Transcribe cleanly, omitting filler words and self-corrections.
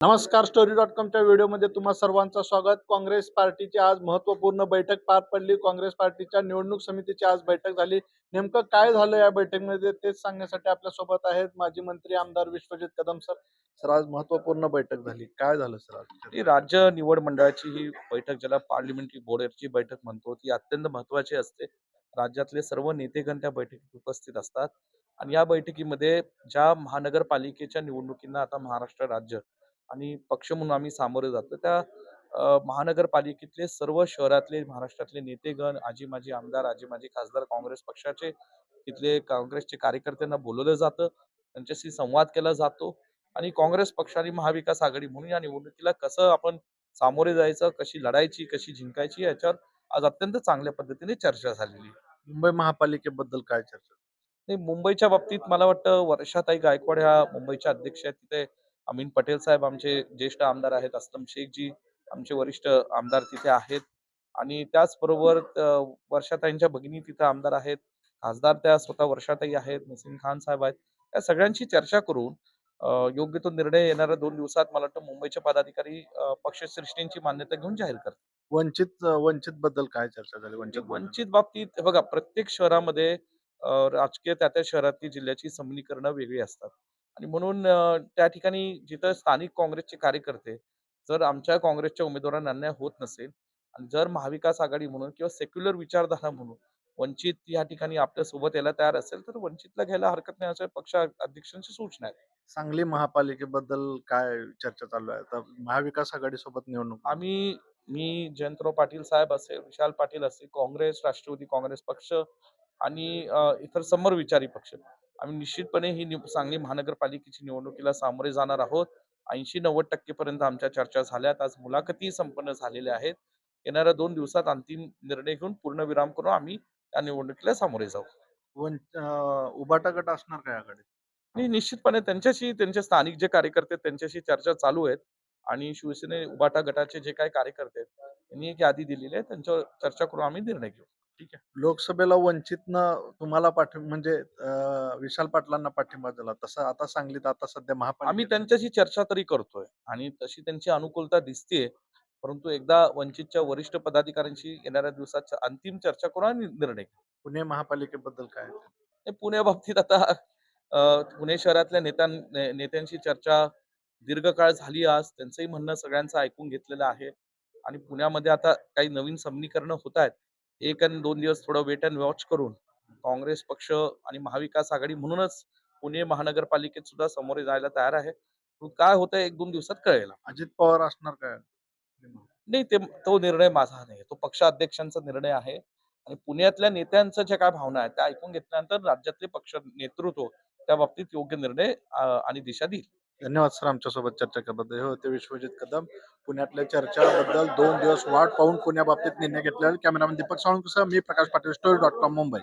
नमस्कार. स्टोरी.कॉमच्या व्हिडिओमध्ये तुम्हा सर्वांचं स्वागत. काँग्रेस पार्टीची आज महत्त्वपूर्ण बैठक पार पडली. काँग्रेस पार्टीच्या निवडणूक समितीची आज बैठक झाली. नेमकं काय झालं या बैठकीमध्ये तेच सांगण्यासाठी आपल्यासोबत आहेत माजी मंत्री आमदार विश्वजित कदम सर. सर, आज महत्त्वपूर्ण बैठक झाली. काय झालं सर आज? ही राज्य निवड मंडळाची ही बैठक, ज्याला पार्लिमेंटरी बोर्डची बैठक म्हणतो, ती अत्यंत महत्वाची असते. राज्यातले सर्व नेतेगण त्या बैठकीत उपस्थित असतात आणि या बैठकीमध्ये ज्या महानगरपालिकेच्या निवडणुकींना आता महाराष्ट्र राज्य आणि पक्ष म्हणून आम्ही सामोरे जातो, त्या महानगरपालिकेतले सर्व शहरातले महाराष्ट्रातले नेतेगण, आजी माजी आमदार, आजी माजी खासदार, काँग्रेस पक्षाचे तिथले काँग्रेसचे कार्यकर्त्यांना बोलवलं जातं, त्यांच्याशी संवाद केला जातो आणि काँग्रेस पक्ष आणि महाविकास आघाडी म्हणून या निवडणुकीला कसं आपण सामोरे जायचं, कशी लढायची, कशी जिंकायची, याच्यावर आज अत्यंत चांगल्या पद्धतीने चर्चा झालेली आहे. मुंबई महापालिकेबद्दल काय चर्चा? नाही, मुंबईच्या बाबतीत मला वाटतं वर्षाताई गायकवाड ह्या मुंबईच्या अध्यक्ष आहेत. तिथे अमीन पटेल साहेब आमचे ज्येष्ठ आमदार आहेत. असलम शेखजी आमचे वरिष्ठ आमदार तिथे आहेत आणि त्याचबरोबर वर्षाताईंच्या भगिनी तिथे आमदार आहेत. खासदार त्या स्वतः वर्षाताई आहेत, नसीम खान साहेब आहेत. या सगळ्यांची चर्चा करून योग्य तो निर्णय येणाऱ्या 2 दिवसात मला वाटतं मुंबईचे पदाधिकारी पक्षश्रेष्ठींची मान्यता घेऊन जाहीर करतील. वंचित बद्दल काय चर्चा झाली? आणि वंचित बद्दल वंचित बाबतीत हे बघा, प्रत्येक शहरामध्ये राजकीय त्या शहरातली जिल्ह्याची समीकरणं वेगळी असतात आणि म्हणून त्या ठिकाणी जिथं स्थानिक काँग्रेसचे कार्यकर्ते, जर आमच्या काँग्रेसच्या उमेदवारांना अन्याय होत नसेल आणि जर महाविकास आघाडी म्हणून किंवा सेक्युलर विचारधारा म्हणून वंचित या ठिकाणी आपल्या सोबत यायला तयार असेल, तर वंचितला घ्यायला हरकत नाही, असं पक्ष अध्यक्षांची सूचना आहे. सांगली महापालिकेबद्दल काय चर्चा चालू आहे? आता महाविकास आघाडी सोबत निवडणूक. मी जयंतराव पाटील साहेब असेल, विशाल पाटील असतील, काँग्रेस, राष्ट्रवादी काँग्रेस पक्ष आणि इतर समविचारी पक्ष, आम्ही निश्चितपणे ही सांगली महानगरपालिकेची निवडणुकीला सामोरे जाणार आहोत. 80-90% पर्यंत आमच्या चर्चा झाल्यात. आज मुलाखती संपन्न झालेल्या आहेत. येणाऱ्या 2 दिवसात अंतिम निर्णय घेऊन पूर्णविराम करून आम्ही या निवडणुकीला सामोरे जाऊ. उबाटा गट असणार काय आघाडीत? आणि निश्चितपणे त्यांच्याशी, त्यांचे स्थानिक जे कार्यकर्ते आहेत त्यांच्याशी चर्चा चालू आहेत आणि शिवसेने उबाटा गटाचे जे काही कार्यकर्ते आहेत त्यांनी एक यादी दिलेली आहे, त्यांच्यावर चर्चा करून आम्ही निर्णय घेऊ. ठीक आहे. लोकसभेला वंचितनं तुम्हाला म्हणजे विशाल पाटलांना पाठिंबा दिला. तसं आता सांगलीत आता सध्या आम्ही महापालिकेत त्यांच्याशी चर्चा तरी करतोय आणि तशी त्यांची अनुकूलता दिसतेय. परंतु एकदा वंचितच्या वरिष्ठ पदाधिकाऱ्यांशी येणाऱ्या दिवसात अंतिम चर्चा करून आणि निर्णय घेऊ. पुणे महापालिकेबद्दल काय? हे पुण्याबाबतीत आता पुणे शहरातल्या नेत्यांशी चर्चा दीर्घकाळ झाली. आज त्यांचंही म्हणणं सगळ्यांचं ऐकून घेतलेलं आहे आणि पुण्यामध्ये आता काही नवीन समीकरणं होत आहेत. 1 आणि 2 दिवस थोडं वेट अँड वॉच करून काँग्रेस पक्ष आणि महाविकास आघाडी म्हणूनच पुणे महानगरपालिकेत सुद्धा सामोरे जायला तयार आहे. पण काय होतंय 1-2 दिवसात कळेल. अजित पवार असणार काय? नाही, तो निर्णय माझा नाही. तो पक्षाध्यक्षांचा निर्णय आहे आणि पुण्यातल्या नेत्यांच्या ज्या काय भावना आहेत त्या ऐकून घेतल्यानंतर राज्यातले पक्ष नेतृत्व त्या बाबतीत योग्य निर्णय आणि दिशा देईल. धन्यवाद सर, आमच्यासोबत चर्चा केल्याबद्दल. हे होते विश्वजित कदम. पुण्यातल्या चर्चाबद्दल 2 दिवस वाट पाहून पुण्याबाबतीत निर्णय घेतलेला. कॅमेरामॅन दीपक साळुंकेसह मी प्रकाश पाटील, स्टोरी.com, मुंबई.